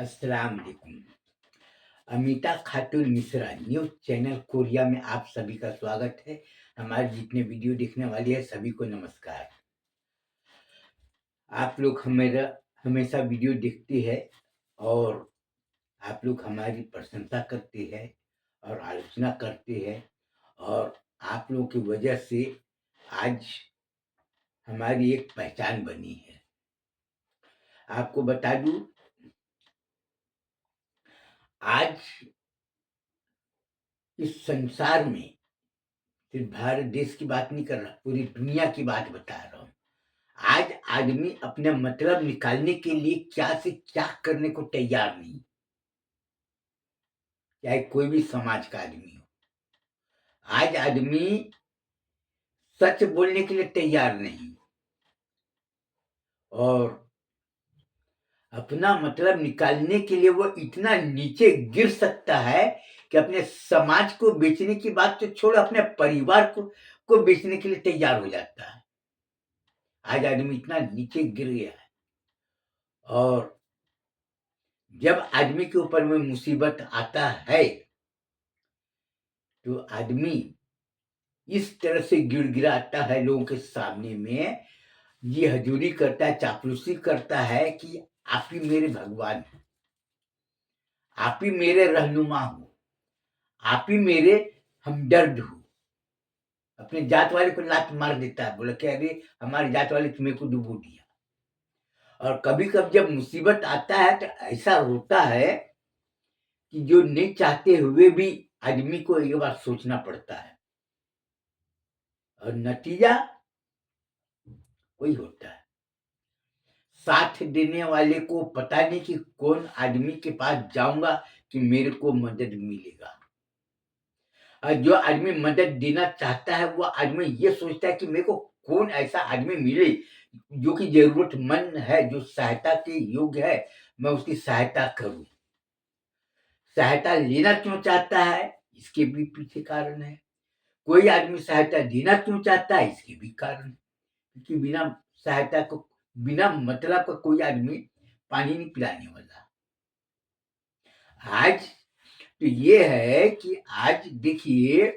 अस्सलाम वालेकुम। अमीता खातून Mishra news channel Korea में आप सभी का स्वागत है। हमारे जितने वीडियो देखने वाले हैं सभी को नमस्कार। आप लोग मेरा हमेशा वीडियो देखते हैं और आप लोग हमारी प्रशंसा करते हैं और आलोचना करते हैं और आप लोगों की वजह से आज हमारी एक पहचान बनी है। आपको बता दूं, आज इस संसार में सिर्फ भारत देश की बात नहीं कर रहा, पूरी दुनिया की बात बता रहा हूँ। आज आदमी अपना मतलब निकालने के लिए क्या से क्या करने को तैयार नहीं, चाहे कोई भी समाज का आदमी हो। आज आदमी सच बोलने के लिए तैयार नहीं और अपना मतलब निकालने के लिए वो इतना नीचे गिर सकता है कि अपने समाज को बेचने की बात तो छोड़, अपने परिवार को बेचने के लिए तैयार हो जाता है। आज आदमी इतना नीचे गिर गया है और जब आदमी के ऊपर में मुसीबत आता है तो आदमी इस तरह से गिड़गिड़ाता है लोगों के सामने में, ये हजूरी करता है, चापलूसी करता है कि आप ही मेरे भगवान हो, आप ही मेरे रहनुमा हो, आप ही मेरे हमदर्द हो। अपने जात वाले को लात मार देता है, बोला कि अरे हमारे जात वाले तुम्हें को डुबो दिया। और कभी कभी जब मुसीबत आता है तो ऐसा होता है कि जो नहीं चाहते हुए भी आदमी को एक बार सोचना पड़ता है और नतीजा वही होता है। साथ देने वाले को पता नहीं कि कौन आदमी के पास जाऊंगा कि मेरे को मदद मिलेगा। और जो आदमी मदद देना चाहता है वो आदमी ये सोचता है कि मेरे को कौन ऐसा आदमी मिले जो कि जरूरतमंद है, जो सहायता के योग्य है, मैं उसकी सहायता करूं। सहायता लेना क्यों चाहता है, इसके भी पीछे कारण है। कोई आदमी सहायता देना क्यों चाहता है, इसके भी कारण है। क्योंकि बिना सहायता को, बिना मतलब का कोई आदमी पानी नहीं पिलाने वाला। आज तो ये है कि आज देखिए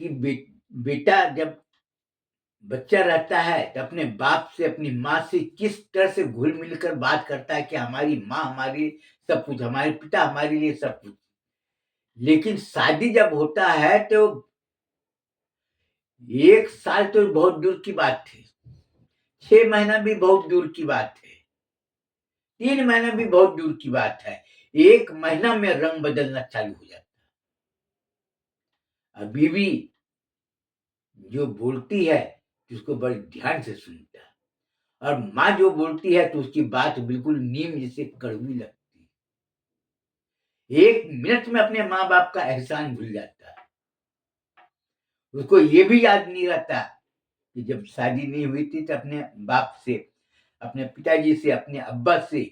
कि बेटा जब बच्चा रहता है तो अपने बाप से, अपनी माँ से किस तरह से घुल मिलकर बात करता है कि हमारी माँ हमारी सब कुछ, हमारे पिता हमारे लिए सब कुछ। लेकिन शादी जब होता है तो 1 साल तो बहुत दूर की बात है, 6 महीना भी बहुत दूर की बात है, 3 महीना भी बहुत दूर की बात है। 1 महीना में रंग बदलना चालू हो जाता है। अभी भी जो बोलती है तो उसको बड़े ध्यान से सुनता है और माँ जो बोलती है तो उसकी बात बिल्कुल नीम जैसे कड़वी लगती है। 1 मिनट में अपने माँ बाप का एहसान भूल जाता है। उसको ये भी याद नहीं रहता कि जब शादी नहीं हुई थी तो अपने बाप से, अपने पिताजी से, अपने अब्बा से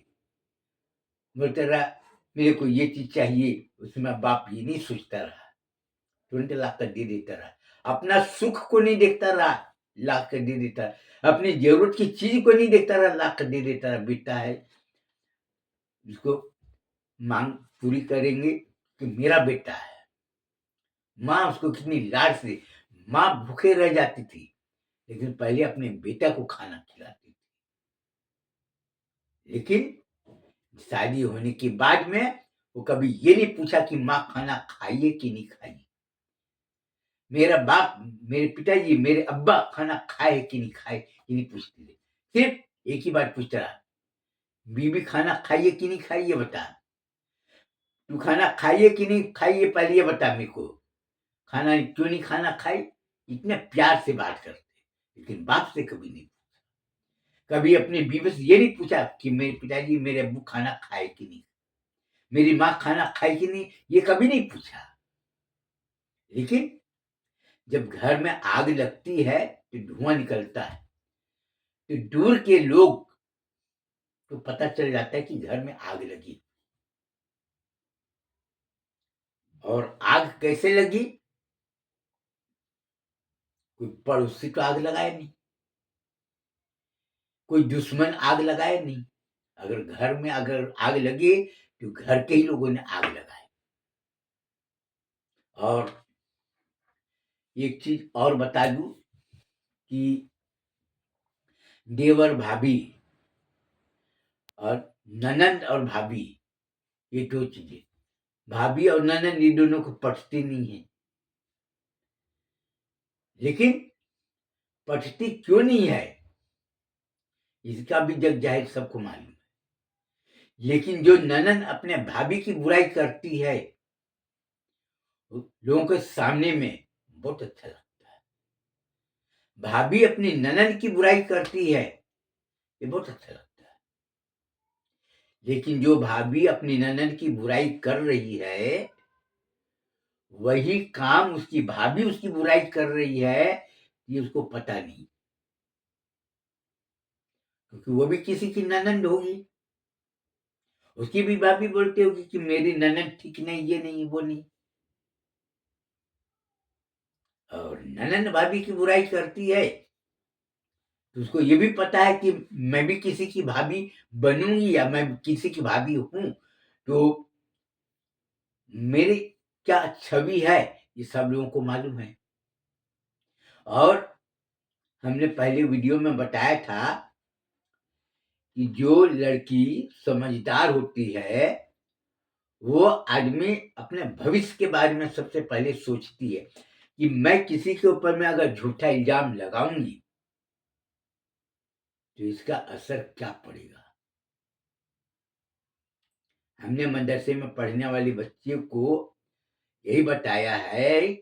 बोलता रहा मेरे को ये चीज चाहिए, उसमें बाप ये नहीं सोचता रहा, तुरंत ला कर दे देता रहा। अपना सुख को नहीं देखता रहा, ला कर दे देता रहा। अपनी जरूरत की चीज को नहीं देखता रहा, ला कर दे देता रहा। बेटा है, इसको मांग पूरी करेंगे कि मेरा बेटा है। माँ उसको कितनी लाड से, माँ भूखे रह जाती थी लेकिन पहले अपने बेटा को खाना खिलाती थी। लेकिन शादी होने के बाद में वो कभी ये नहीं पूछा कि माँ खाना खाइए कि नहीं खाइए। मेरा बाप, मेरे पिताजी, मेरे अब्बा खाना खाए कि नहीं खाए, ये नहीं पूछते थे। सिर्फ एक ही बात पूछता रहा, बीबी खाना खाइए कि नहीं खाइए बता, तू खाना खाइए कि नहीं खाइए पहले ये बता मेरे को, खाना क्यों नहीं खाना खाई। इतने प्यार से बात करते, लेकिन बाप से कभी नहीं। कभी अपनी बीवी से ये नहीं पूछा कि मेरे पिताजी, मेरे अब्बू खाना खाए कि नहीं, मेरी माँ खाना खाए कि नहीं, ये कभी नहीं पूछा। लेकिन जब घर में आग लगती है तो धुआं निकलता है तो दूर के लोग तो पता चल जाता है कि घर में आग लगी। और आग कैसे लगी, कोई पड़ोसी तो आग लगाए नहीं, कोई दुश्मन आग लगाए नहीं, अगर घर में अगर आग लगे तो घर के ही लोगों ने आग लगाई। और एक चीज और बता दूं कि देवर भाभी और ननंद और भाभी, ये दो चीजें, भाभी और ननंद ये दोनों को पटती नहीं है। लेकिन पटती क्यों नहीं है इसका भी जग जाहिर सबको मालूम है। लेकिन जो ननंद अपने भाभी की बुराई करती है लोगों के सामने में, बहुत अच्छा लगता है। भाभी अपनी ननंद की बुराई करती है, ये बहुत अच्छा लगता है। लेकिन जो भाभी अपनी ननंद की बुराई कर रही है, वही काम उसकी भाभी उसकी बुराई कर रही है, ये उसको पता नहीं, क्योंकि वो भी किसी की ननंद होगी। उसकी भी भाभी बोलती होगी कि मेरी ननंद ठीक नहीं, ये नहीं, वो नहीं। और ननंद भाभी की बुराई करती है तो उसको ये भी पता है कि मैं भी किसी की भाभी बनूंगी या मैं किसी की भाभी हूं, तो मेरी क्या छवि है ये सब लोगों को मालूम है। और हमने पहले वीडियो में बताया था कि जो लड़की समझदार होती है वो आदमी अपने भविष्य के बारे में सबसे पहले सोचती है कि मैं किसी के ऊपर में अगर झूठा इल्जाम लगाऊंगी तो इसका असर क्या पड़ेगा। हमने मदरसे में पढ़ने वाली बच्चियों को यही बताया है,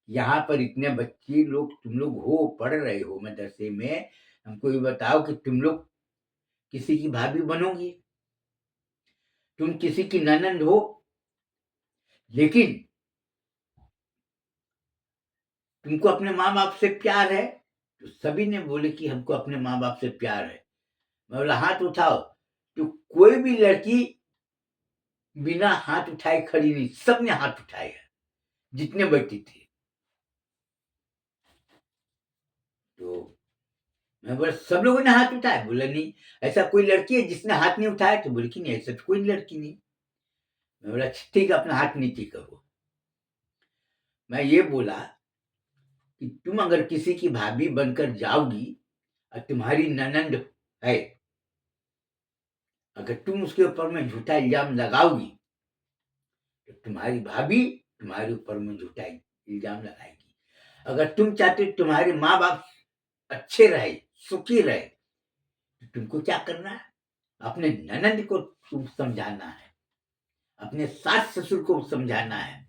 यहाँ पर इतने बच्चे लोग तुम लोग हो, पढ़ रहे हो मदरसे में, हमको ये बताओ कि तुम लोग किसी की भाभी बनोगी, तुम किसी की ननंद हो, लेकिन तुमको अपने माँ बाप से प्यार है। तो सभी ने बोले कि हमको अपने माँ बाप से प्यार है। मैं बोला हाथ उठाओ, तो कोई भी लड़की बिना हाथ उठाए खड़ी नहीं, सबने हाथ उठाए, जितने बैठी थे। तो मैं बोला सब लोगों ने हाथ उठाया? बोला नहीं। ऐसा कोई लड़की है जिसने हाथ नहीं उठाया? तो बोली कि नहीं, ऐसा तो कोई लड़की नहीं। मैं बोला ठीक है, अपना हाथ नीचे करो। मैं ये बोला कि तुम अगर किसी की भाभी बनकर जाओगी और तुम्हारी ननंद है, अगर तुम उसके ऊपर में झूठा इल्जाम लगाओगी तो तुम्हारी भाभी तुम्हारे ऊपर में झूठा इल्जाम लगाएगी। अगर तुम चाहते हो तुम्हारे माँ बाप अच्छे रहे, सुखी रहे, तो तुमको क्या करना है, अपने ननंद को तुम समझाना है, अपने सास ससुर को समझाना है।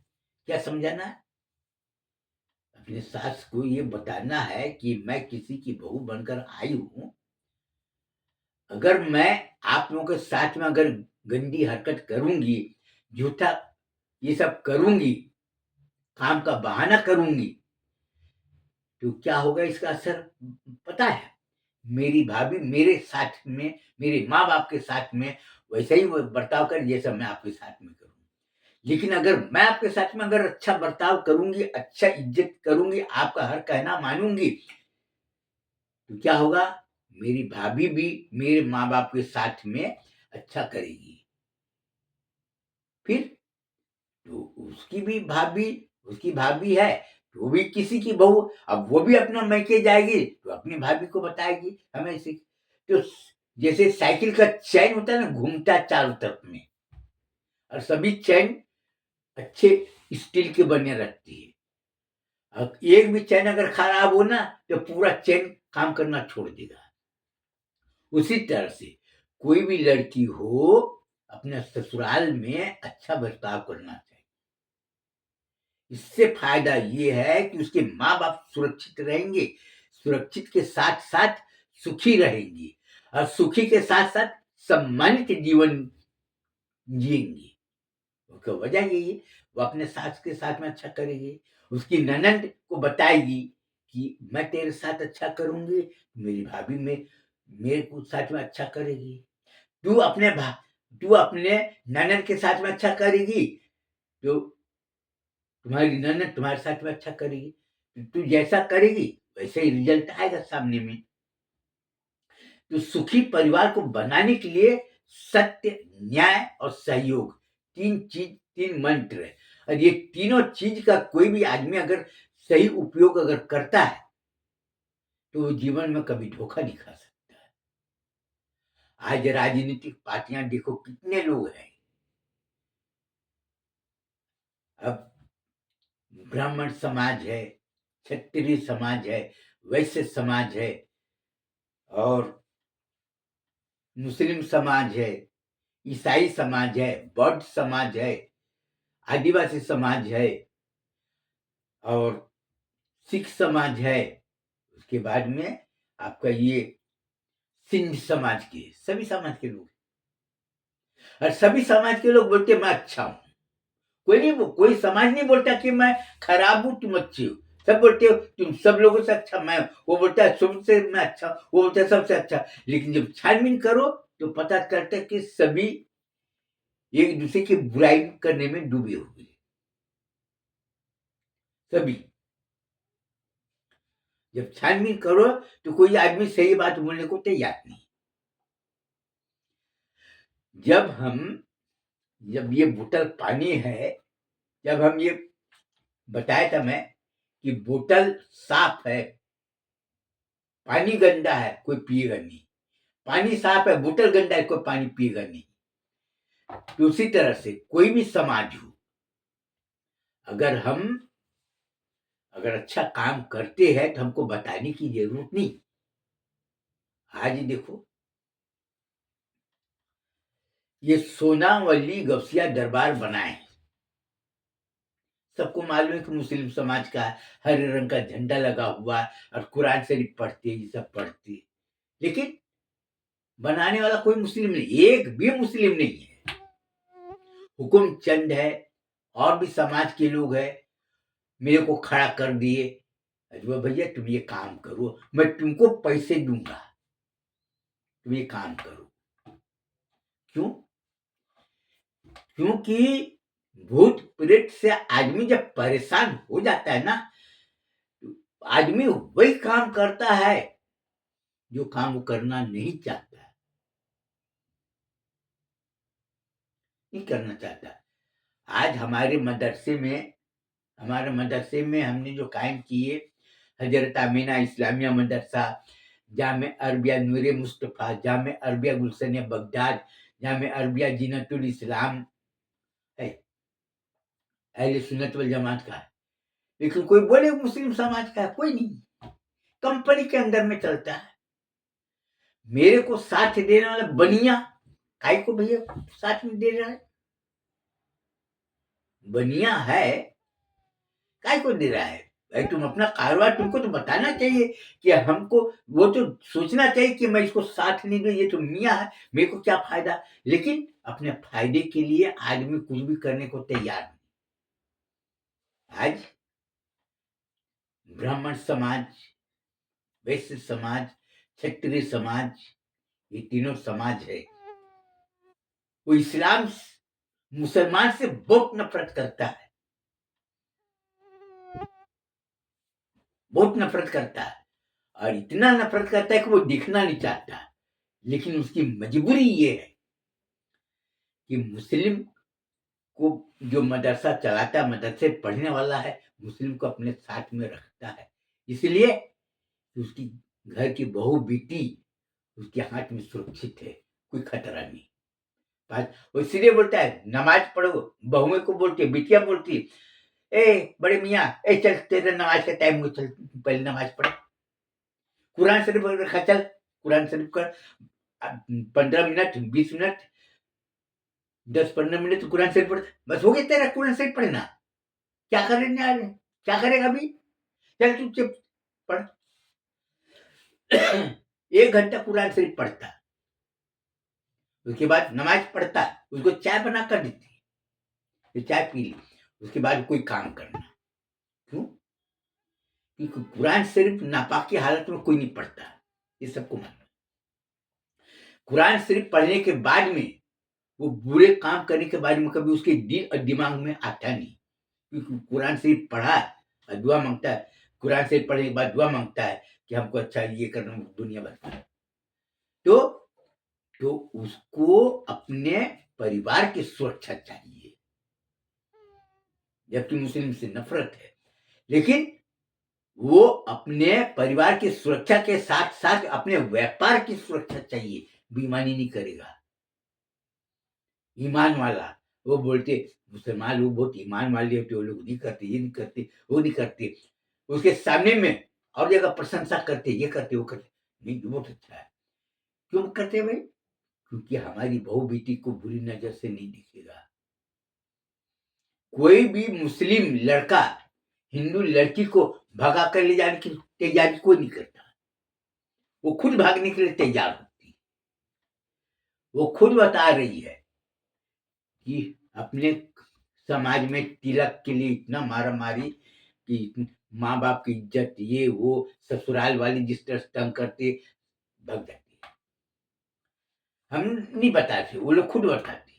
क्या समझाना है? अपने सास को ये बताना है कि मैं किसी की बहू बनकर आई हूं, अगर मैं आप लोगों के साथ में अगर गंदी हरकत करूंगी, झूठा ये सब करूंगी, काम का बहाना करूंगी, तो क्या होगा इसका असर पता है? मेरी भाभी मेरे साथ में, मेरे माँ बाप के साथ में वैसा ही बर्ताव कर जैसा मैं आपके साथ में करूँ। लेकिन अगर मैं आपके साथ में अगर अच्छा बर्ताव करूंगी, अच्छा इज्जत करूंगी, आपका हर कहना मानूंगी, तो क्या होगा, मेरी भाभी भी मेरे माँ बाप के साथ में अच्छा करेगी। फिर तो उसकी भाभी है, तो वो भी किसी की बहू, अब वो भी अपना मैके जाएगी तो अपनी भाभी को बताएगी हमें से। तो जैसे साइकिल का चैन होता है ना, घूमता चारों तरफ में, और सभी चैन अच्छे स्टील के बने रहती है। अब एक भी चैन अगर खराब हो ना तो पूरा चैन काम करना छोड़ देगा। उसी तरह से कोई भी लड़की हो, अपने ससुराल में अच्छा बर्ताव करना चाहिए। इससे फायदा ये है कि उसके माँ बाप सुरक्षित रहेंगे, सुरक्षित के साथ साथ सुखी रहेंगी, और सुखी के साथ साथ सम्मानित जीवन जिएंगी। उसका वजह यही है, वो अपने सास के साथ में अच्छा करेगी, उसकी ननंद को बताएगी कि मैं तेरे साथ अच्छा करूंगी, मेरी भाभी में मेरे को साथ में अच्छा करेगी। तू अपने ननंद के साथ में अच्छा करेगी तो तुम्हारी ननद तुम्हारे साथ में अच्छा करेगी। तू जैसा करेगी वैसे ही रिजल्ट आएगा सामने में। तो सुखी परिवार को बनाने के लिए सत्य, न्याय और सहयोग, तीन मंत्र है। और ये तीनों चीज का कोई भी आदमी अगर सही उपयोग अगर करता है तो वो जीवन में कभी धोखा नहीं खा सकता है। आज राजनीतिक पार्टियां देखो कितने लोग हैं। अब ब्राह्मण समाज है, क्षत्रिय समाज है, वैश्य समाज है, और मुस्लिम समाज है, ईसाई समाज है, बौद्ध समाज है, आदिवासी समाज है, और सिख समाज है। उसके बाद में आपका ये सिंध समाज के, सभी समाज के लोग, और सभी समाज के लोग बोलते मैं अच्छा हूं। कोई समाज नहीं बोलता कि मैं खराब हूं, तुम अच्छे हो। सब बोलते हो तुम सब लोगों से अच्छा मैं, वो बोलता है सबसे मैं अच्छा, वो बोलता है सबसे अच्छा। लेकिन जब छानबीन करो तो पता चलता है कि सभी एक दूसरे की बुराई करने में डूबे हुए, सभी। जब छानबीन करो तो कोई आदमी सही बात बोलने को तैयार नहीं। जब ये बोतल पानी है, जब हम ये बताया था मैं कि बोतल साफ है, पानी गंदा है, कोई पिएगा नहीं। पानी साफ है, बोतल गंदा है, कोई पानी पिएगा नहीं। तो उसी तरह से कोई भी समाज हो, अगर हम अगर अच्छा काम करते हैं तो हमको बताने की जरूरत नहीं। आज देखो, ये सोनावली गौसिया दरबार बनाए, सबको मालूम है कि मुस्लिम समाज का हरे रंग का झंडा लगा हुआ, और कुरान शरीफ पढ़ते, ये सब पढ़ते। लेकिन बनाने वाला कोई मुस्लिम नहीं, एक भी मुस्लिम नहीं है। हुकुम चंद है, और भी समाज के लोग हैं, मेरे को खड़ा कर दिए, अजवा भैया तुम ये काम करो, मैं तुमको पैसे दूंगा, तुम ये काम करो। क्यों? क्योंकि भूत प्रेत से आदमी जब परेशान हो जाता है ना, तो आदमी वही काम करता है जो काम वो करना नहीं चाहता, नहीं करना चाहता। आज हमारे मदरसे में हमने जो कायम किए, हजरत आमीना इस्लामिया मदरसा, जामे अरबिया नूरे मुस्तफ़ा, जामे अरबिया गुलशन बगदाद, जामे अरबिया जीनतुल इस्लाम है, अहले सुन्नत वल जमात का है। लेकिन कोई बोले मुस्लिम समाज का है, कोई नहीं। कंपनी के अंदर में चलता है। मेरे को साथ देने वाला बनिया, काय को भैया साथ में दे रहा है? बनिया है, काय को दे रहा है? भाई तुम अपना कारोबार, तुमको तो बताना चाहिए कि हमको, वो तो सोचना चाहिए कि मैं इसको साथ नहीं दूं, ये तो मियाँ है, मेरे को क्या फायदा। लेकिन अपने फायदे के लिए आदमी कुछ भी करने को तैयार नहीं। आज ब्राह्मण समाज, वैश्य समाज, क्षत्रिय समाज, ये तीनों समाज है, वो इस्लाम मुसलमान से बहुत नफरत करता है, बहुत नफरत करता है, और इतना नफरत करता है कि वो दिखना नहीं चाहता। लेकिन उसकी मजबूरी ये है कि मुस्लिम को, जो मदरसा चलाता है, मदरसे पढ़ने वाला है, मुस्लिम को अपने साथ में रखता है, इसलिए उसकी घर की बहू बेटी उसके हाथ में सुरक्षित है, कोई खतरा नहीं। वो इसलिए बोलता है नमाज पढ़ो, बहुएं को बोलती है, बिटिया बोलती है, ए बड़े मियाँ, ए चल तेरे नमाज का टाइम हो, चल पहले नमाज पढ़, कुरान शरीफ रखा, चल कुरान शरीफ कर 15 मिनट, 20 मिनट, 10-15 मिनट तो कुरान शरीफ पढ़, बस हो गया तेरा कुरान शरीफ पढ़ना। क्या करने आ रहे, क्या करेगा अभी? चल तू चुप पढ़। 1 घंटा कुरान शरीफ पढ़ता, उसके बाद नमाज पढ़ता, उसको चाय बना कर देती, फिर चाय पी ली, उसके बाद कोई काम करना। क्यों? क्योंकि कुरान शरीफ नापाक की हालत में कोई नहीं पढ़ता, ये सबको मालूम। कुरान शरीफ पढ़ने के बाद में, वो बुरे काम करने के बाद में कभी उसके दिल और दिमाग में आता नहीं, क्योंकि कुरान शरीफ पढ़ा और दुआ मांगता है, कुरान शरीफ पढ़ने के बाद दुआ मांगता है कि हमको अच्छा ये करना, दुनिया भर का। तो तो उसको अपने परिवार की सुरक्षा चाहिए, जबकि मुस्लिम से नफरत है। लेकिन वो अपने परिवार की सुरक्षा के साथ साथ अपने व्यापार की सुरक्षा चाहिए, बेईमानी नहीं करेगा। ईमान वाला, वो बोलते मुसलमान लोग बहुत ईमान वाले होते, वो लोग नहीं करते, ये नहीं करते, वो नहीं करते। उसके सामने में और जगह प्रशंसा करते, ये करते, वो करते। नहीं, बहुत अच्छा है। क्यों करते भाई? क्योंकि हमारी बहू बेटी को बुरी नजर से नहीं दिखेगा। कोई भी मुस्लिम लड़का हिंदू लड़की को भगा कर ले जाने की तैयारी कोई नहीं करता। वो खुद भागने के लिए तैयार होती। वो खुद बता रही है कि अपने समाज में तिलक के लिए इतना मारा मारी कि माँ बाप की इज्जत, ये वो, ससुराल वाली जिस तरह से तंग करते, भग जाती है। हम नहीं बताते, वो लोग खुद बताते।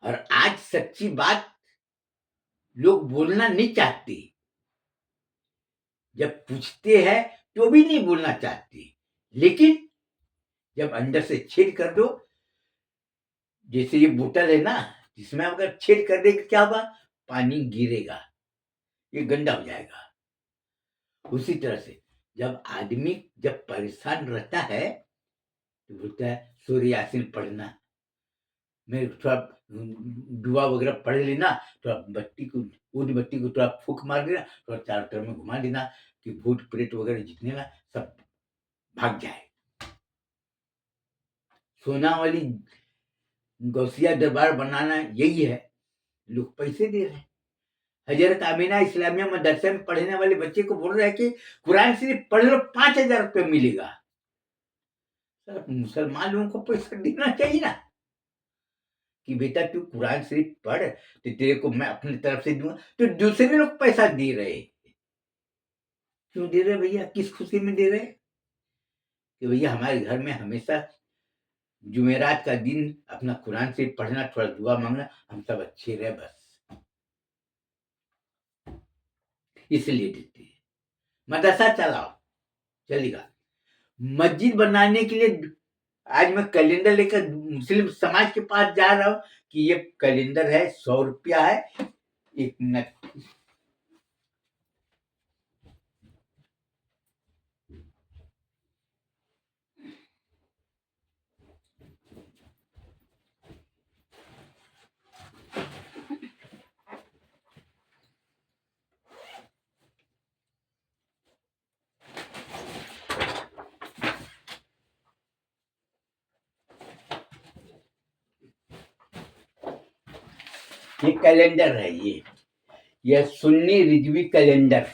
और आज सच्ची बात लोग बोलना नहीं चाहते, जब पूछते हैं तो भी नहीं बोलना चाहते। लेकिन जब अंदर से छेद कर दो, जैसे ये बोतल है ना, जिसमें अगर छेद कर देगा क्या होगा? पानी गिरेगा, ये गंदा हो जाएगा। उसी तरह से जब आदमी जब परेशान रहता है तो बोलता है सूर्य यासीन पढ़ना, मैं थोड़ा दुआ वगैरह पढ़ लेना, थोड़ा बत्ती को, ऊद बत्ती को थोड़ा फूक मार देना, थोड़ा चारों तरफ में घुमा देना कि भूत प्रेत वगैरह जितने ना सब भाग जाए। सोना वाली गौसिया दरबार बनाना यही है, लोग पैसे दे रहे हैं। हजरत आमीना इस्लामिया मदरसे में पढ़ने वाले बच्चे को बोल रहे हैं कि कुरान शरीफ पढ़ लो, 5,000 रुपये मिलेगा। सर, मुसलमान लोगों को पैसा देना चाहिए ना कि बेटा तू कुरान शरीफ पढ़, तो तेरे को मैं अपनी तरफ से दूंगा। तो दूसरे लोग पैसा दे रहे, क्यों दे रहे भैया? किस खुशी में दे रहे कि भैया हमारे घर में हमेशा जुमेरात का दिन अपना कुरान शरीफ पढ़ना, थोड़ा दुआ मांगना, हम सब अच्छे रहे, बस इसलिए देते हैं। मदरसा चलाओ, चलेगा। मस्जिद बनाने के लिए आज मैं कैलेंडर लेकर मुस्लिम समाज के पास जा रहा हूँ कि ये कैलेंडर है, 100 रुपया है। 1 मिनट, ये कैलेंडर है, ये सुन्नी रिजवी कैलेंडर,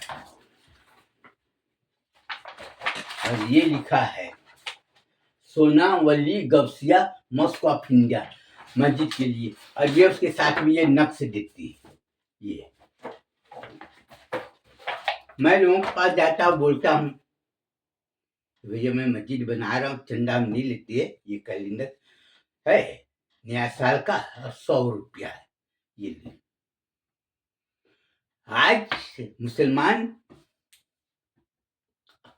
और ये लिखा है Sonawali Gausiya mask of India मस्जिद के लिए, और ये उसके साथ में ये नक्श देती है। ये मैं लोगों के पास जाता हूँ, बोलता हूँ भैया मैं मस्जिद बना रहा हूँ, चंदा हम नहीं लेते है, ये कैलेंडर है नया साल का, और 100 रुपया है, ये ले। आज मुसलमान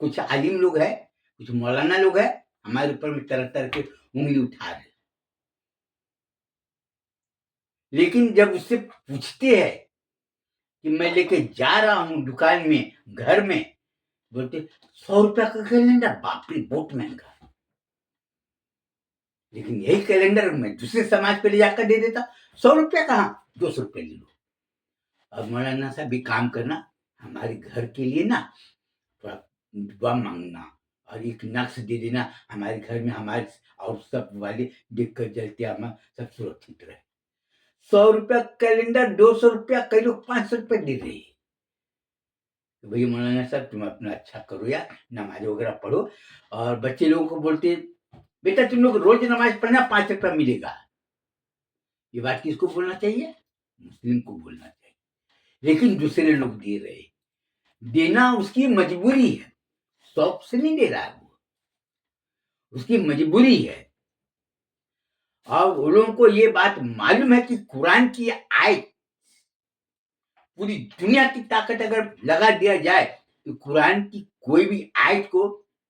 कुछ आलिम लोग है, कुछ मौलाना लोग है, हमारे ऊपर में तरह तरह के उंगली उठा रहे। लेकिन जब उससे पूछते हैं कि मैं लेके जा रहा हूँ दुकान में, घर में, बोलते 100 रुपया का कैलेंडर, बाप रे बहुत महंगा। लेकिन यही कैलेंडर मैं दूसरे समाज पे ले जाकर दे देता, 100 रुपया कहाँ, 200 रुपये ले लो। अब मौलाना साहब भी काम करना, हमारे घर के लिए ना थोड़ा दुआ मांगना, और एक नक्श दे देना हमारे घर में, हमारे और सब वाले देख कर जलते हम सब सुरक्षित रहे। 100 रुपया कैलेंडर, 200 रुपया, कई लोग 500 रुपये दे रहे। तो भैया मौलाना साहब तुम अपना अच्छा करो यार, नमाज वगैरह पढ़ो। और बच्चे लोगों को बोलते बेटा तुम लोग रोज नमाज पढ़ना, 5 रुपया मिलेगा। ये बात किसको बोलना चाहिए? मुस्लिम को बोलना चाहिए। लेकिन दूसरे लोग दे रहे, देना उसकी मजबूरी है, शौक से नहीं दे रहा है, वो उसकी मजबूरी है। और वो लोगों को ये बात मालूम है कि कुरान की आयत पूरी दुनिया की ताकत अगर लगा दिया जाए तो कुरान की कोई भी आयत को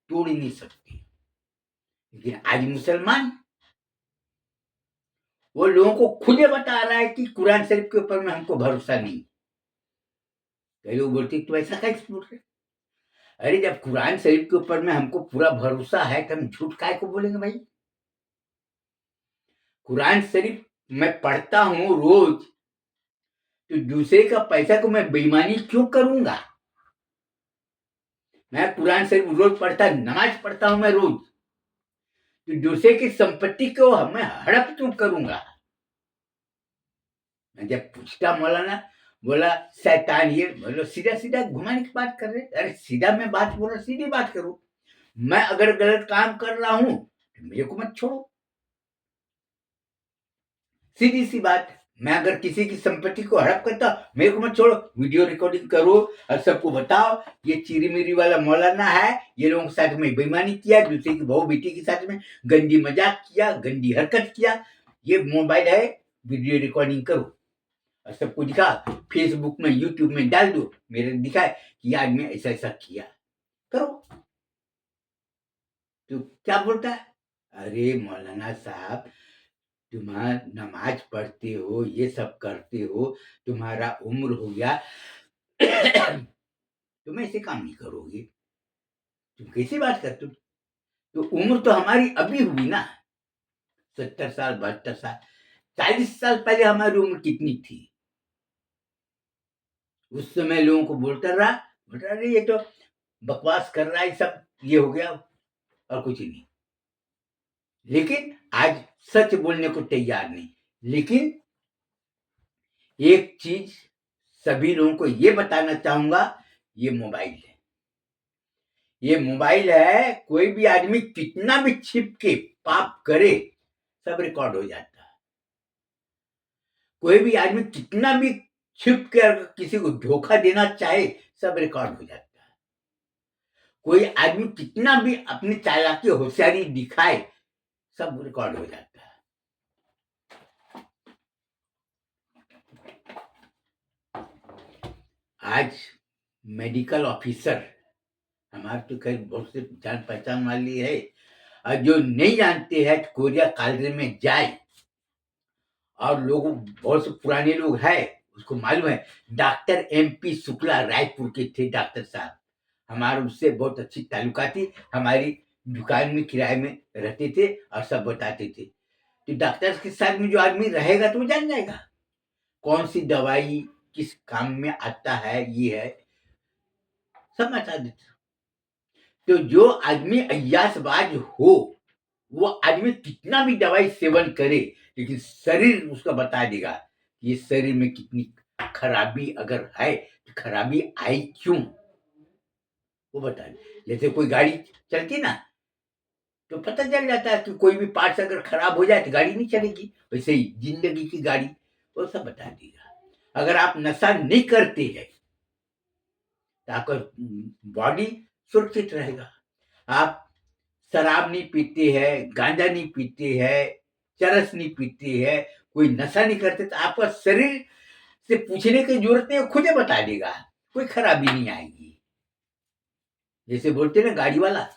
तोड़ नहीं सकती। लेकिन आज मुसलमान वो लोगों को खुद ही बता रहा है कि कुरान शरीफ के ऊपर में हमको भरोसा नहीं। कई लोग बोलते तू ऐसा कैसे बोल रहे? अरे जब कुरान शरीफ के ऊपर में हमको पूरा भरोसा है तो हम झूठ काहे को बोलेंगे भाई? कुरान शरीफ मैं पढ़ता हूँ रोज, तो दूसरे का पैसा को मैं बेईमानी क्यों करूंगा? मैं कुरान शरीफ रोज पढ़ता, नमाज पढ़ता हूं मैं रोज, तो दूसरे की संपत्ति को मैं हड़प क्यों करूंगा? मैं जब पूछता मौलाना, बोला शैतान ये, बोलो सीधा सीधा घुमाने की बात कर रहे। अरे सीधा मैं बात बोल रहा, सीधी बात करो। मैं अगर गलत काम कर रहा हूं तो मेरे को मत छोड़ो, सीधी सी बात। मैं अगर किसी की संपत्ति को हड़प करता, मेरे को मत छोड़ो, वीडियो रिकॉर्डिंग करो और सबको बताओ ये चिरी मिरी वाला मौलाना है, ये लोगों के साथ में बेईमानी किया, दूसरे की बहू बेटी के साथ में गंदी मजाक किया, गंदी हरकत किया, ये मोबाइल है, वीडियो रिकॉर्डिंग करो और सबको दिखा, फेसबुक में यूट्यूब में डाल दो, मेरे दिखाए कि आज मैं ऐसा ऐसा किया, करो। तो क्या बोलता है? अरे मौलाना साहब, तुम्हारा नमाज पढ़ते हो, ये सब करते हो, तुम्हारा उम्र हो गया, तुम ऐसे काम नहीं करोगे, तुम कैसी बात करते हो? तो उम्र तो हमारी अभी हुई ना, 70 साल 72 साल, 40 साल पहले हमारी उम्र कितनी थी? उस समय लोगों को बोलता रहा ये तो बकवास कर रहा है, सब ये हो गया और कुछ नहीं। लेकिन आज सच बोलने को तैयार नहीं। लेकिन एक चीज सभी लोगों को ये बताना चाहूंगा, ये मोबाइल है, ये मोबाइल है, कोई भी आदमी कितना भी छिप के पाप करे सब रिकॉर्ड हो जाता है। कोई भी आदमी कितना भी छिप के अगर किसी को धोखा देना चाहे सब रिकॉर्ड हो जाता है। कोई आदमी कितना भी अपनी चालाकी होशियारी दिखाए सब रिकॉर्ड हो जाता है। आज मेडिकल ऑफिसर हमारे तो खैर बहुत से जान पहचान वाली है, और जो नहीं जानते हैं तो कोरिया कॉलेज में जाए, और लोग बहुत से पुराने लोग हैं उसको मालूम है, डॉक्टर MP शुक्ला रायपुर के थे डॉक्टर साहब, हमारे उससे बहुत अच्छी ताल्लुका थी, हमारी दुकान में किराए में रहते थे और सब बताते थे। तो डॉक्टर के साथ में जो आदमी रहेगा तो वो जान जाएगा कौन सी दवाई किस काम में आता है, ये है सब बता देते। तो जो आदमी अय्यासबाज हो, वो आदमी कितना भी दवाई सेवन करे, लेकिन शरीर उसका बता देगा कि ये शरीर में कितनी खराबी अगर है तो खराबी आई क्यों, वो बता दे। जैसे कोई गाड़ी चलती ना तो पता चल जाता है कि कोई भी पार्ट्स अगर खराब हो जाए तो गाड़ी नहीं चलेगी, वैसे ही जिंदगी की गाड़ी वो सब बता देगा। अगर आप नशा नहीं करते हैं तो आपका बॉडी सुरक्षित रहेगा। आप शराब नहीं पीते हैं, गांजा नहीं पीते हैं, चरस नहीं पीते हैं, कोई नशा नहीं करते, तो आपका शरीर से पूछने की जरूरत नहीं, खुद ही बता देगा, कोई खराबी नहीं आएगी। जैसे बोलते ना गाड़ी वाला,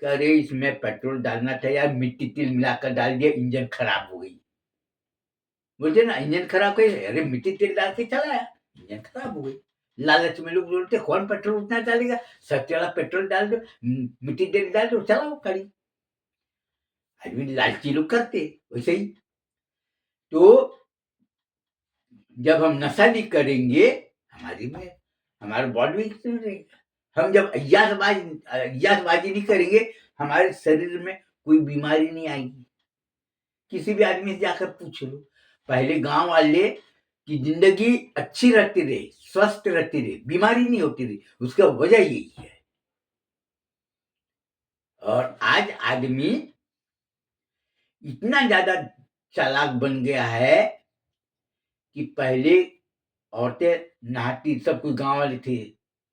अरे इसमें पेट्रोल डालना था यार, मिट्टी तेल मिलाकर डाल दिया, इंजन खराब हो गई। बोलते ना इंजन खराब कैसे? अरे मिट्टी तेल डाल के चलाया, इंजन खराब हो गई। लालच में लोग बोलते कौन पेट्रोल उतना डालेगा, सस्ते वाला पेट्रोल डाल दो, मिट्टी तेल डाल दो, चलाओ गाड़ी। आदमी लालची लोग करते वैसे ही। तो जब हम नशा नहीं करेंगे, हमारी में हमारा बॉडी में क्यों रहेगा। हम जब अय्यासबाजी नहीं करेंगे, हमारे शरीर में कोई बीमारी नहीं आएगी। किसी भी आदमी से जाकर पूछ लो, पहले गांव वाले की जिंदगी अच्छी रहती रही, स्वस्थ रहती रही, बीमारी नहीं होती रही, उसका वजह यही है। और आज आदमी इतना ज्यादा चालाक बन गया है कि पहले औरतें नहाती, सब कुछ गांव वाले थे,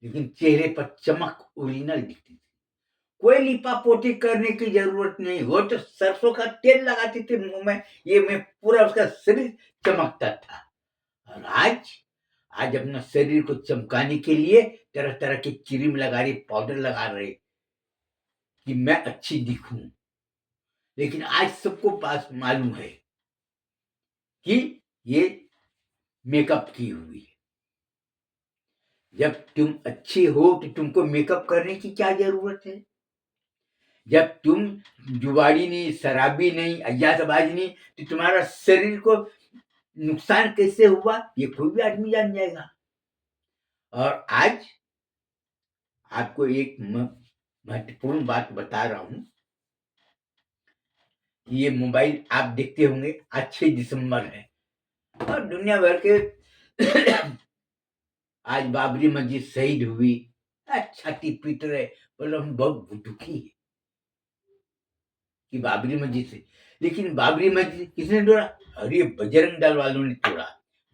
लेकिन चेहरे पर चमक ओरिजिनल दिखती थी, कोई लिपा पोती करने की जरूरत नहीं, वो तो सरसों का तेल लगाते थे मुंह में, ये में पूरा उसका शरीर चमकता था। और आज अपना शरीर को चमकाने के लिए तरह तरह की क्रीम लगा रही, पाउडर लगा रहे कि मैं अच्छी दिखूं। लेकिन आज सबको पास मालूम है कि ये मेकअप की हुई है। जब तुम अच्छे हो तो तुमको मेकअप करने की क्या जरूरत है? जब तुम जुआरी नहीं, शराबी नहीं, अय्याशबाज नहीं, तो तुम्हारा शरीर को नुकसान कैसे हुआ ये कोई भी आदमी जान जाएगा। और आज आपको एक महत्वपूर्ण बात बता रहा हूं। ये मोबाइल आप देखते होंगे, आज 6 दिसंबर है और दुनिया भर के आज बाबरी मस्जिद शहीद हुई। छाती पीट रहे, बोलो हम बहुत दुखी है कि बाबरी मस्जिद से, लेकिन बाबरी मस्जिद किसने तोड़ा? अरे बजरंग दल वालों ने तोड़ा,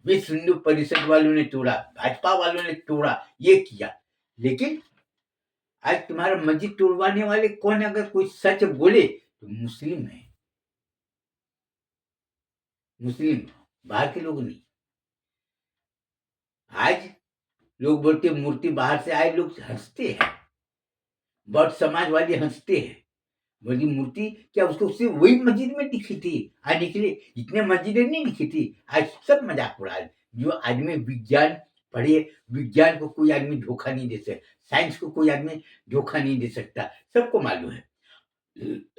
विश्व हिंदू परिषद वालों ने तोड़ा, भाजपा वालों ने तोड़ा, ये किया। लेकिन आज तुम्हारा मस्जिद तोड़वाने वाले कौन? अगर कोई सच बोले तो मुस्लिम है, मुस्लिम, बाहर के लोग नहीं। आज लोग बोलते मूर्ति बाहर से आए, लोग हंसते हैं, बौद्ध समाज वाले हंसते हैं। बोली मूर्ति क्या उसको उससे वही मस्जिद में दिखी थी? आज निकले इतने मस्जिदें नहीं दिखी थी। आज सब मजाक उड़ा रहे। जो आदमी विज्ञान पढ़े, विज्ञान को कोई आदमी धोखा नहीं दे सकता, साइंस को कोई आदमी धोखा नहीं दे सकता, सबको मालूम है।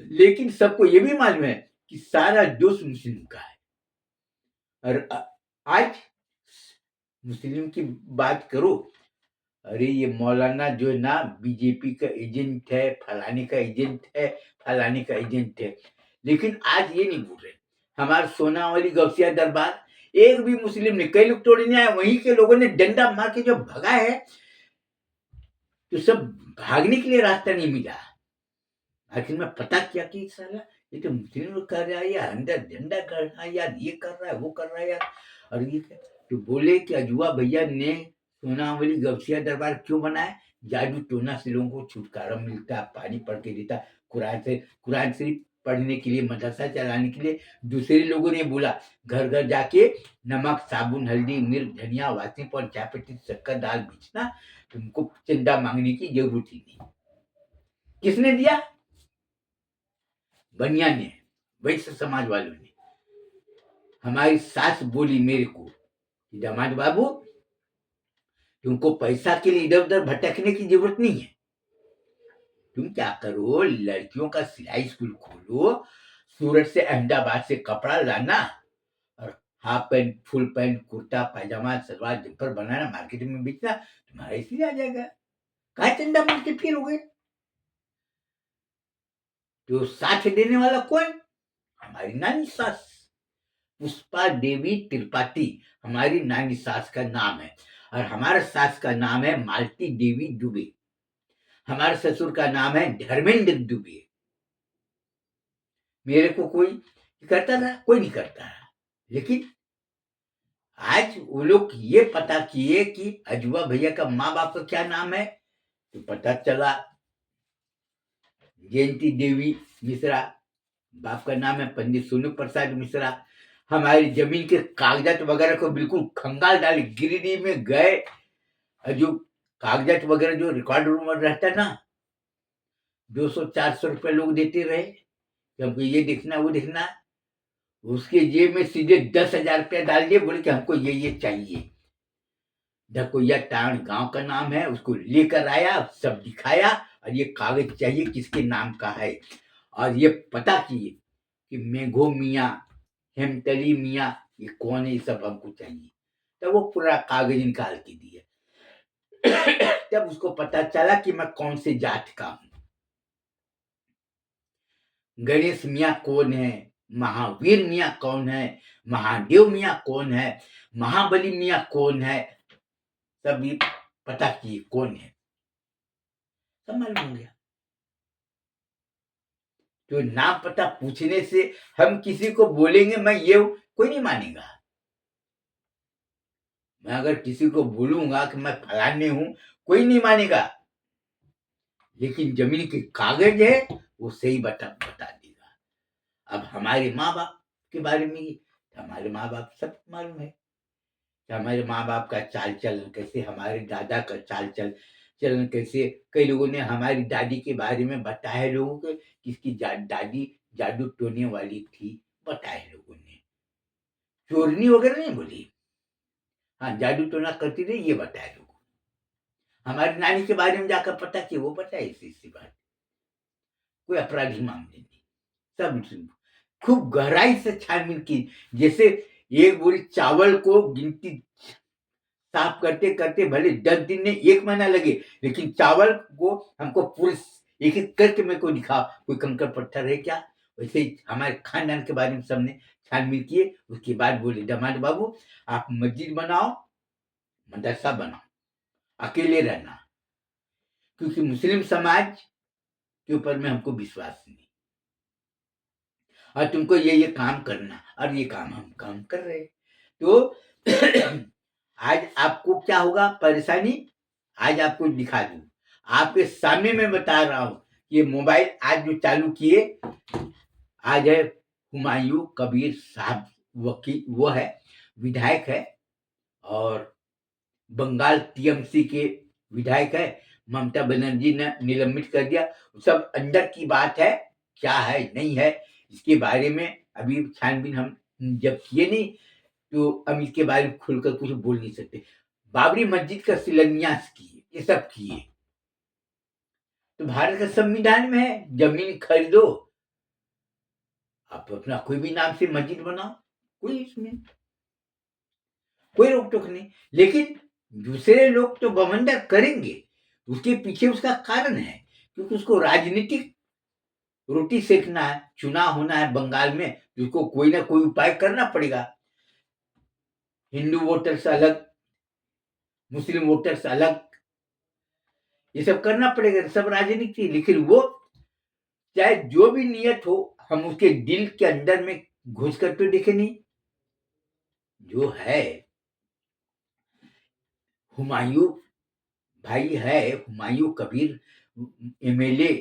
लेकिन सबको ये भी मालूम है कि सारा दोष मुस्लिम का है। और आज मुस्लिम की बात करो, अरे ये मौलाना जो है ना बीजेपी का एजेंट है, फलाने का एजेंट है, फलाने का एजेंट है। लेकिन आज ये नहीं बोल रहे। हमारे सोनावाली गौसिया दरबार एक भी मुस्लिम ने, कई लोग तोड़ने आए, वहीं के लोगों ने डंडा मार के जो भगा है, तो सब भागने के लिए रास्ता नहीं मिला। आखिर में पता क्या कि साला ये तो मुस्लिम लोग कर रहा है यार, अंदर झंडा कर रहा है यार, ये कर रहा है, वो कर रहा है यार। और ये क्या? तो बोले कि अजुआ भैया ने सोनावली गौसिया दरबार क्यों बनाया? जादू टोना से लोगों को छुटकारा मिलता, पानी पढ़ के देता, कुरान शरीफ पढ़ने के लिए, मदरसा चलाने के लिए। दूसरे लोगों ने बोला घर घर जाके नमक, साबुन, हल्दी, मिर्च, धनिया, वासिप और चाय पत्ती, शक्कर, दाल बेचना, तुमको चंदा मांगने की जरूरत ही नहीं। किसने दिया? बनिया ने, वैश्य समाज वालों ने। हमारी सास बोली मेरे को कि दामाद बाबू तुमको पैसा के लिए इधर उधर भटकने की जरूरत नहीं है। तुम क्या करो, लड़कियों का सिलाई स्कूल खोलो, सूरत से अहमदाबाद से कपड़ा लाना और half pant, full pant, kurta pyjama, salwar jumper बनाना, मार्केट में बेचना, तुम्हारा इसलिए आ जाएगा। कहा चंदा मांग के फिर हो गए? तो साथ देने वाला कौन? हमारी नानी सास पुष्पा देवी त्रिपाठी हमारी नानी सास का नाम है। और हमारे सास का नाम है मालती देवी दुबे। हमारे ससुर का नाम है धर्मेंद्र दुबे। मेरे को कोई करता था? कोई नहीं करता है। लेकिन आज वो लोग ये पता किए कि अजुआ भैया का माँ बाप का क्या नाम है, तो पता चला जयंती देवी मिश्रा, बाप का नाम है पंडित सोनू प्रसाद मिश्रा। हमारी जमीन के कागजात वगैरह को बिल्कुल खंगाल डाले। गिरिडीह में गए, जो कागजात वगैरह जो रिकॉर्ड रूम में रहता ना, 200-400 रुपए लोग देते रहे कि हमको ये देखना वो देखना। उसके जेब में सीधे 10,000 रुपया डाल दिए, बोले कि हमको ये चाहिए। ढकोया टाण गांव का नाम है, उसको लेकर आया, सब दिखाया और ये कागज चाहिए किसके नाम का है। और ये पता किए कि मेघो मियाँ, हेमतली मियाँ, ये कौन है, ये सब हमको चाहिए। तब वो पूरा कागज निकाल के दिया। तब उसको पता चला कि मैं कौन से जात का हूं। गणेश मियाँ कौन है, महावीर मियाँ कौन है, महादेव मियाँ कौन है, महाबली मियाँ कौन है, सब ये पता किए कौन है, सब मालूम हो गया। तो नाम पता पूछने से हम किसी को बोलेंगे मैं ये हूं, कोई नहीं मानेगा। मैं अगर किसी को बोलूंगा कि मैं फलाने हूं, कोई नहीं मानेगा। लेकिन जमीन के कागज है वो सही बता देगा। अब हमारे माँ बाप के बारे में हमारे माँ बाप सब मालूम है कि हमारे माँ बाप का चाल चलन कैसे, हमारे दादा का चाल चलन कैसे। कई लोगों ने हमारी दादी के बारे में बताया लोगों को कि इसकी दादी जादू टोने वाली थी, बताए लोगों ने। चोरनी वगैरह नहीं बोली। हाँ, जादू टोना करती थी ये बताया लोगों ने। हमारी नानी के बारे में जाकर पता किया, वो बताए ऐसी बात। कोई अपराधी मामले नहीं, सब खूब गहराई से छानबीन की। जैसे एक बोरी चावल को गिनती साफ करते करते भले 10 दिन नहीं 1 महीना लगे, लेकिन चावल को हमको पूरे एक एक करके मेरे को दिखा कोई कंकड़ पत्थर है क्या। वैसे ही हमारे खानदान के बारे में सबने छानबीन किए। उसके बाद बोले दामाद बाबू आप मस्जिद बनाओ, मदरसा बनाओ, अकेले रहना, क्योंकि मुस्लिम समाज के ऊपर में हमको विश्वास नहीं, और तुमको ये काम करना। और ये काम हम काम कर रहे। तो आज आपको क्या होगा परेशानी, आज आपको दिखा दूं। आपके सामने मैं बता रहा हूं, ये मोबाइल आज जो चालू किए, आज है हुमायूं कबीर साहब, वकील वो है, विधायक है, और बंगाल टीएमसी के विधायक है। ममता बनर्जी ने निलंबित कर दिया। सब अंदर की बात है, क्या है नहीं है इसके बारे में अभी छानबीन हम जब किए नहीं, तो हम इसके बारे में खुलकर कुछ बोल नहीं सकते। बाबरी मस्जिद का शिलान्यास किए, ये सब किए। तो भारत का संविधान में है जमीन खरीदो, आप अपना कोई भी नाम से मस्जिद बनाओ, कोई इसमें कोई रोक टोक नहीं। लेकिन दूसरे लोग तो बवंडर करेंगे, उसके पीछे उसका कारण है, क्योंकि उसको राजनीतिक रोटी सेकना है, चुनाव होना है बंगाल में, उसको कोई ना कोई उपाय करना पड़ेगा। हिंदू वोटर्स अलग, मुस्लिम वोटर्स अलग, ये सब करना पड़ेगा, सब राजनीति। लेकिन वो चाहे जो भी नियत हो, हम उसके दिल के अंदर में घुस कर तो देखे नहीं। जो है हुमायूं भाई है, हुमायूं कबीर एमएलए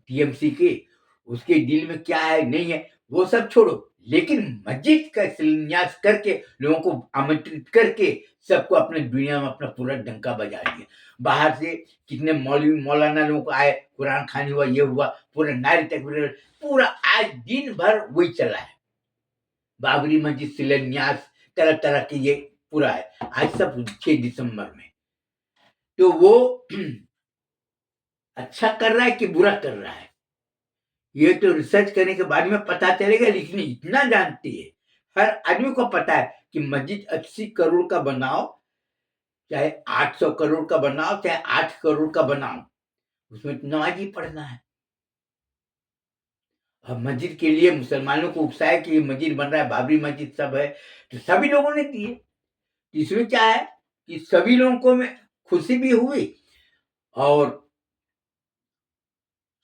टीएमसी के, उसके दिल में क्या है नहीं है वो सब छोड़ो, लेकिन मस्जिद का शिलान्यास करके लोगों को आमंत्रित करके सबको अपने दुनिया में अपना पूरा डंका बजा दिया। बाहर से कितने मौलवी मौलाना लोगों को आए, कुरान खानी हुआ, ये हुआ, पूरा नारी तकबीर, पूरा आज दिन भर वही चला है। बाबरी मस्जिद शिलान्यास, तरह तरह की ये पूरा है आज, सब 6 दिसंबर में। तो वो अच्छा कर रहा है कि बुरा कर रहा है, ये तो रिसर्च करने के बाद में पता चलेगा। लेकिन इतना जानती है, हर आदमी को पता है कि मस्जिद 80 करोड़ का बनाओ, चाहे 800 करोड़ का बनाओ, चाहे 8 करोड़ का बनाओ, उसमें नमाज ही पढ़ना है। अब मस्जिद के लिए मुसलमानों को उकसाया कि ये मस्जिद बन रहा है, बाबरी मस्जिद सब है, तो सभी लोगों ने दिए। इसमें क्या है कि सभी लोगों को में खुशी भी हुई, और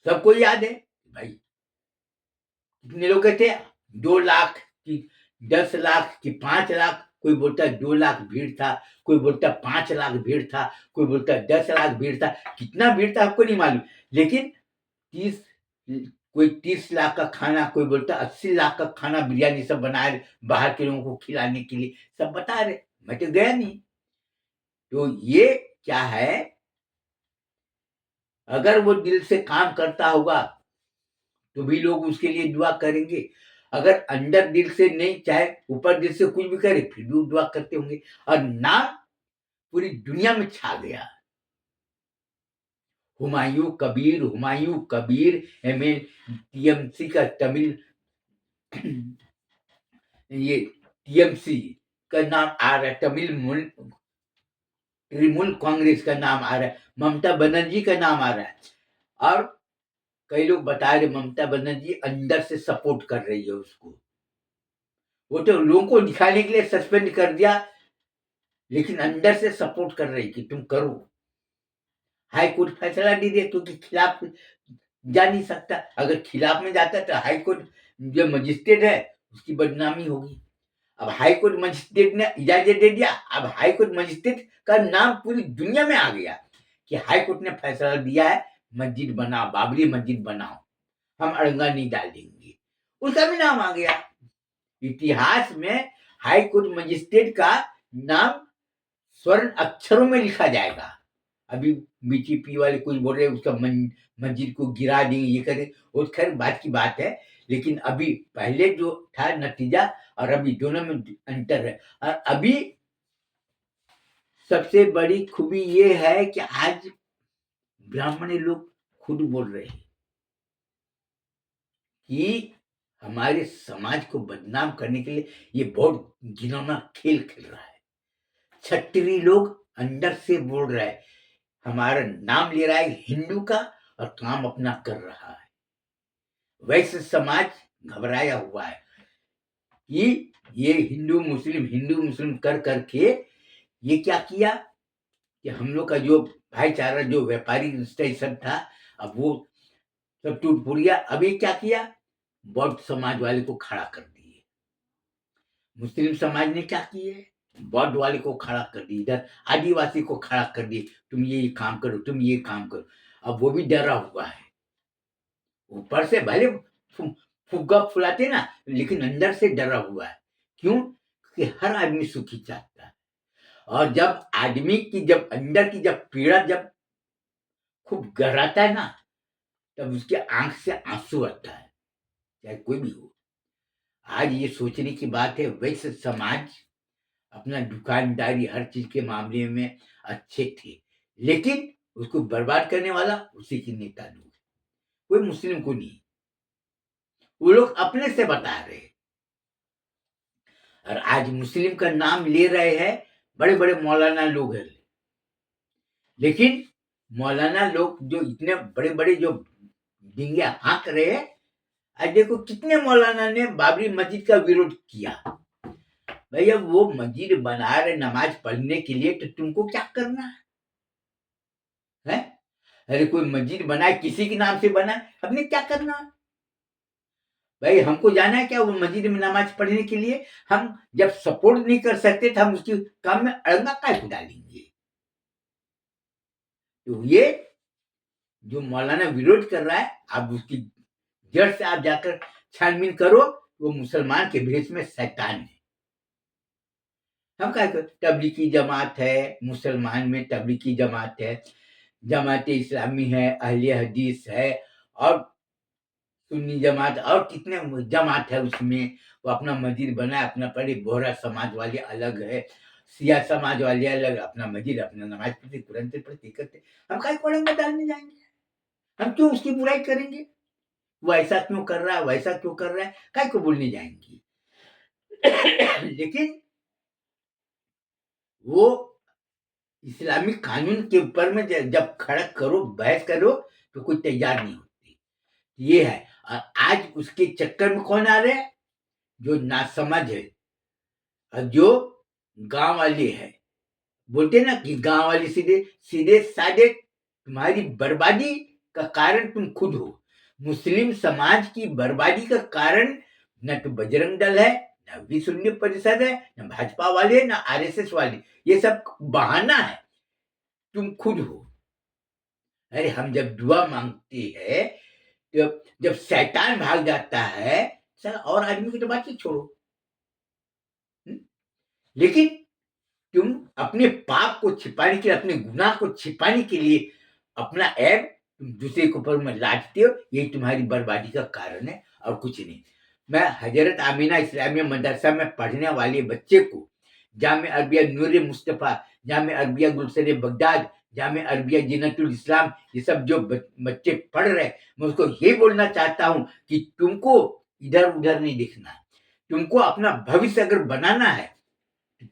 सबको याद है भाई कितने लोग थे, 2 लाख की 10 लाख की 5 लाख, कोई बोलता 2 लाख भीड़ था, कोई बोलता 5 लाख भीड़ था, कोई बोलता 10 लाख भीड़ था। कितना भीड़ था आपको नहीं मालूम, लेकिन 30 कोई 30 लाख का खाना, कोई बोलता 80 लाख का खाना बिरयानी सब बनाए बाहर के लोगों को खिलाने के लिए, सब बता रहे। मैं तो गया नहीं। तो ये क्या है, अगर वो दिल से काम करता होगा तो भी लोग उसके लिए दुआ करेंगे। अगर अंदर दिल से नहीं, चाहे ऊपर दिल से कुछ भी करे, फिर भी दुआ करते होंगे। और नाम पूरी दुनिया में छा गया, हुमायूं कबीर एमएल टीएमसी का तमिल ये टीएमसी का नाम आ रहा है, तृणमूल कांग्रेस का नाम आ रहा है, ममता बनर्जी का नाम आ रहा है। और कई लोग बता रहे ममता बनर्जी अंदर से सपोर्ट कर रही है उसको। वो तो लोगों को दिखाने के लिए सस्पेंड कर दिया, लेकिन अंदर से सपोर्ट कर रही कि तुम करो। हाई कोर्ट फैसला दे दिया, क्योंकि खिलाफ जा नहीं सकता। अगर खिलाफ में जाता तो हाई कोर्ट जो मजिस्ट्रेट है उसकी बदनामी होगी। अब हाई कोर्ट मजिस्ट्रेट ने इजाजत दे दिया, अब हाई कोर्ट मजिस्ट्रेट का नाम पूरी दुनिया में आ गया कि हाई कोर्ट ने फैसला दिया है मस्जिद बनाओ, बाबरी मस्जिद बनाओ, हम अड़ंगा नहीं डाल देंगे, उसका भी नाम आ गया। इतिहास में हाई कोर्ट मजिस्ट्रेट का नाम स्वर्ण अक्षरों में लिखा जाएगा। अभी बीजेपी वाले कुछ बोल रहे हैं उसका मस्जिद को गिरा देंगे, ये करें, वो खैर बात की बात है। लेकिन अभी पहले जो था नतीजा और अभी दोनों में अंतर है। और अभी सबसे बड़ी खूबी ये है कि आज ब्राह्मणी लोग खुद बोल रहे हैं कि हमारे समाज को बदनाम करने के लिए ये बहुत घिनौना खेल खेल रहा है। क्षत्रिय लोग अंदर से बोल रहा है, हमारा नाम ले रहा है हिंदू का और काम अपना कर रहा है। वैश्य समाज घबराया हुआ है कि ये हिंदू मुस्लिम कर करके ये क्या किया कि हम लोग का जो भाईचारा, जो व्यापारी रिश्ता ये सब था, अब वो सब टूट फूट गया। अभी क्या किया, बौद्ध समाज वाले को खड़ा कर दिए। मुस्लिम समाज ने क्या किए, बौद्ध वाले को खड़ा कर दिए, इधर आदिवासी को खड़ा कर दिए, तुम ये काम करो, तुम ये काम करो। अब वो भी डरा हुआ है, ऊपर से भले फुग्गा फुलाते ना, लेकिन अंदर से डरा हुआ है। क्यों? कि हर आदमी सुखी चाहता है, और जब आदमी की जब अंदर की जब पीड़ा जब खूब गहराता है ना, तब उसके आंख से आंसू आता है, चाहे कोई भी हो। आज ये सोचने की बात है, वैसे समाज अपना दुकानदारी हर चीज के मामले में अच्छे थे, लेकिन उसको बर्बाद करने वाला उसी के नेता लोग, कोई मुस्लिम को नहीं। वो लोग अपने से बता रहे हैं। और आज मुस्लिम का नाम ले रहे हैं बड़े बड़े मौलाना लोग हैं, लेकिन मौलाना लोग जो इतने बड़े बड़े जो डिंगे हाँक रहे हैं, आज देखो कितने मौलाना ने बाबरी मस्जिद का विरोध किया। भैया वो मस्जिद बना रहे नमाज पढ़ने के लिए, तो तुमको क्या करना है? अरे कोई मस्जिद बनाए, किसी के नाम से बनाए, हमने क्या करना है? भाई हमको जाना है क्या वो मस्जिद में नमाज पढ़ने के लिए? हम जब सपोर्ट नहीं कर सकते तो हम उसके काम में अड़ंगा काय को डालेंगे? तो ये जो मौलाना विरोध कर रहा है, आप उसकी जड़ से आप जाकर छानबीन करो, वो मुसलमान के भेष में शैतान है। हम क्या तबलीगी जमात है, मुसलमान में तबलीगी जमात है, जमात इस्लामी है, अहले हदीस है, और सुन्नी जमात, और कितने जमात है उसमें। वो अपना मस्जिद बनाए, अपना पढ़े। बोहरा समाज वाले अलग है, सिया समाज वाले अलग, अपना मस्जिद अपना नमाज पढ़ते, कुरान पढ़ते करते। हम काय को अड़ंगा डालने जाएंगे? हम क्यों उसकी बुराई करेंगे? वो ऐसा क्यों कर रहा है, वैसा क्यों कर रहा है, काय को बोलने जाएंगे? लेकिन वो इस्लामिक कानून के ऊपर में जब खड़ा करो, बहस करो, तो कोई तैयार नहीं होती। ये है। और आज उसके चक्कर में कौन आ रहे हैं? जो नासमझ है, और जो गांव वाले है। बोलते ना कि गांव वाले सीधे सीधे साधे, तुम्हारी बर्बादी का कारण तुम खुद हो। मुस्लिम समाज की बर्बादी का कारण न तो बजरंग दल है, न विश्व हिंदू परिषद है, न भाजपा वाले, न आरएसएस वाले। ये सब बहाना है, तुम खुद हो। अरे हम जब दुआ मांगते हैं, जब शैतान भाग जाता है, सर और आदमी की तो बात ही छोड़ो। लेकिन तुम अपने पाप को छिपाने के लिए, अपने गुनाह को छिपाने के लिए अपना ऐब तुम दूसरे के ऊपर में लादते हो, यही तुम्हारी बर्बादी का कारण है और कुछ नहीं। मैं हजरत आमीना इस्लामिया मदरसा में पढ़ने वाले बच्चे को जामिया अरबिया नूर मुस्तफ़ा, जामिया अरबिया गुलशन बगदाद, जामिया अरबिया जिन्नतुल इस्लाम, ये सब जो बच्चे पढ़ रहे हैं, मैं उसको ये बोलना चाहता हूँ कि तुमको इधर उधर नहीं देखना। तुमको अपना भविष्य अगर बनाना है,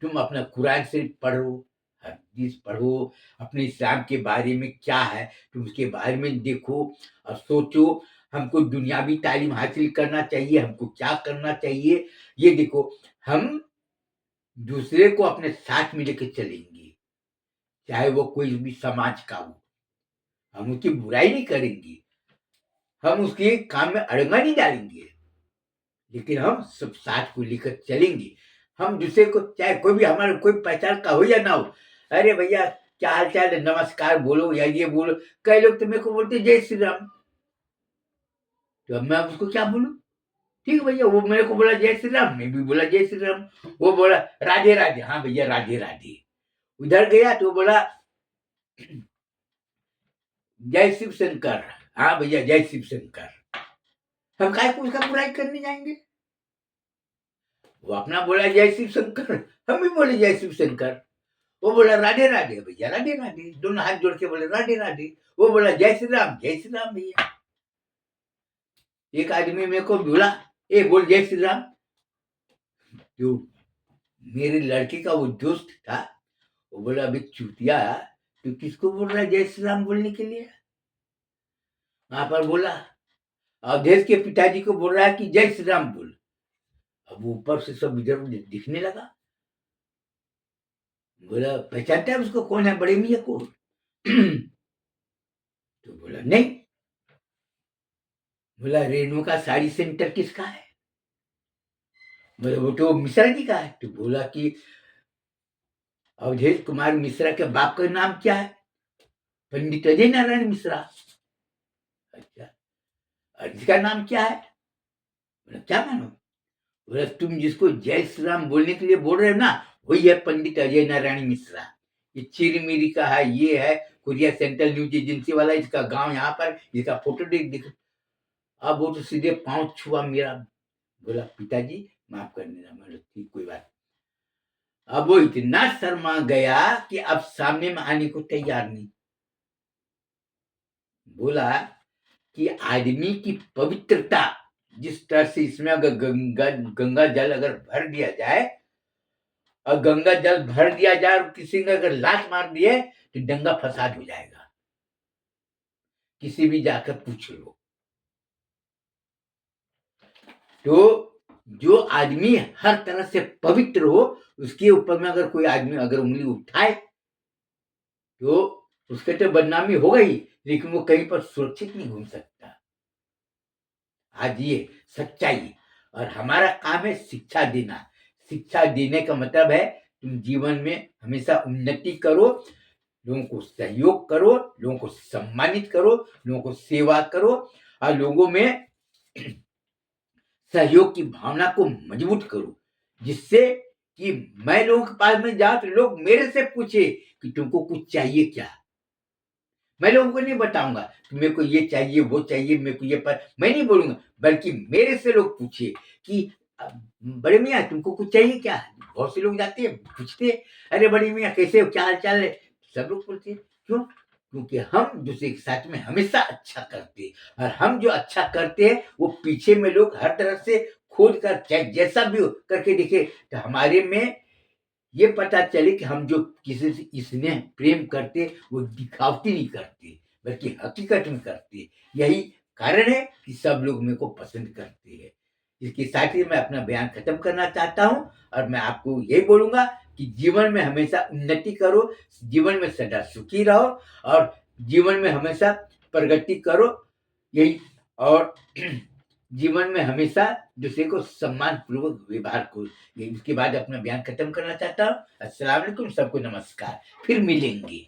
तुम अपना कुरान से पढ़ो, हदीस पढ़ो, अपने इस्लाम के बारे में क्या है तुम उसके बारे में देखो और सोचो। हमको दुनियावी तालीम हासिल करना चाहिए, हमको क्या करना चाहिए ये देखो। हम दूसरे को अपने साथ में लेकर चलेंगे, चाहे वो कोई भी समाज का हो। हम उसकी बुराई नहीं करेंगे, हम उसके काम में अड़ंगा नहीं डालेंगे, लेकिन हम सब साथ को लेकर चलेंगे। हम दूसरे को, चाहे कोई भी हमारा कोई पहचान का हो या ना हो, अरे भैया क्या हाल चाल है, नमस्कार बोलो या ये बोलो। कई लोग तो मेरे को बोलते जय श्री राम, तो अब मैं उसको क्या बोलूं? ठीक है भैया, वो मेरे को बोला जय श्री राम, मैं भी बोला जय श्री राम। वो बोला राधे राधे, हाँ भैया राधे राधे। उधर गया तो बोला जय शिव शंकर। हाँ भैया, जय शिव शंकर। हम काहे को उसका बुराई करने जाएंगे? वो अपना बोला जय शिव शंकर, हम भी बोले जय शिव शंकर। वो बोला राधे राधे भैया, राधे राधे, दोनों हाथ जोड़ के बोले राधे राधे। वो बोला जय श्री राम, जय श्री राम भैया। एक आदमी मेरे को बोला, ए बोल जय श्री राम। जो मेरे लड़के का वो दोस्त था, वो बोला अभी चूतिया, तू किसको बोल रहा है जय श्री राम बोलने के लिए? वहां पर बोला अवधेश के पिताजी को बोल रहा है कि जय श्री राम बोल। अब ऊपर से सब इधर उधर दिखने लगा। बोला पहचानता है उसको, कौन है बड़े मियाँ को? तो बोला नहीं। बोला रेणुका साड़ी सेंटर किसका है? बोला वो तो मिश्रा जी का है। तो बोला कि अवधेश कुमार मिश्रा के बाप का नाम क्या है? पंडित अजय नारायण मिश्रा। अच्छा, और इसका नाम क्या है? बोला क्या मानो? बोला तुम जिसको जय श्री राम बोलने के लिए बोल रहे हो ना, वही है पंडित अजय नारायण मिश्रा। ये चिरमिरी का है, ये है कोरिया सेंट्रल न्यूज एजेंसी वाला, इसका गांव यहाँ पर, इसका फोटो दिख। अब वो तो सीधे पांव छुआ मेरा। बोला पिताजी माफ कर देना। बोला ठीक कोई बात। अब वो इतना शर्मा गया कि अब सामने में आने को तैयार नहीं। बोला कि आदमी की पवित्रता जिस तरह से, इसमें अगर गंगा जल अगर भर दिया जाए, और गंगा जल भर दिया जाए और किसी ने अगर लात मार दिए तो दंगा फसाद हो जाएगा। किसी भी जाकर पूछ लो। तो जो आदमी हर तरह से पवित्र हो, उसके ऊपर में अगर कोई आदमी अगर उंगली उठाए तो उसके तो बदनामी होगा ही, लेकिन वो कहीं पर सुरक्षित नहीं घूम सकता। आज ये सच्चाई, और हमारा काम है शिक्षा देना। शिक्षा देने का मतलब है तुम जीवन में हमेशा उन्नति करो, लोगों को सहयोग करो, लोगों को सम्मानित करो, लोगों को सेवा करो, और लोगों में सहयोग की भावना को मजबूत करो, जिससे कि मैं लोगों के पास में जाऊं तो लोग मेरे से पूछे कि तुमको कुछ चाहिए क्या। मैं लोगों को नहीं बताऊंगा कि मेरे को ये चाहिए वो चाहिए, मेरे को ये पर मैं नहीं बोलूंगा, बल्कि मेरे से लोग पूछे कि बड़े मियाँ तुमको कुछ चाहिए क्या? बहुत से लोग जाते हैं पूछते हैं, अरे बड़े मियाँ कैसे हो, क्या हाल चाल है? सब लोग पूछते हैं। क्यों? क्योंकि हम दूसरे के साथ में हमेशा अच्छा करते हैं, और हम जो अच्छा करते हैं वो पीछे में लोग हर तरफ से खोद कर, चाहे जैसा भी हो करके देखे, तो हमारे में ये पता चले कि हम जो किसी से स्नेह प्रेम करते वो दिखावटी नहीं करते, बल्कि हकीकत में करते। यही कारण है कि सब लोग मेरे को पसंद करते हैं। इसके साथ ही मैं अपना बयान खत्म करना चाहता हूँ, और मैं आपको यही बोलूंगा कि जीवन में हमेशा उन्नति करो, जीवन में सदा सुखी रहो, और जीवन में हमेशा प्रगति करो। यही, और जीवन में हमेशा दूसरे को सम्मान पूर्वक व्यवहार करो। इसके बाद अपना बयान खत्म करना चाहता हूँ। अस्सलाम वालेकुम, सबको नमस्कार, फिर मिलेंगे।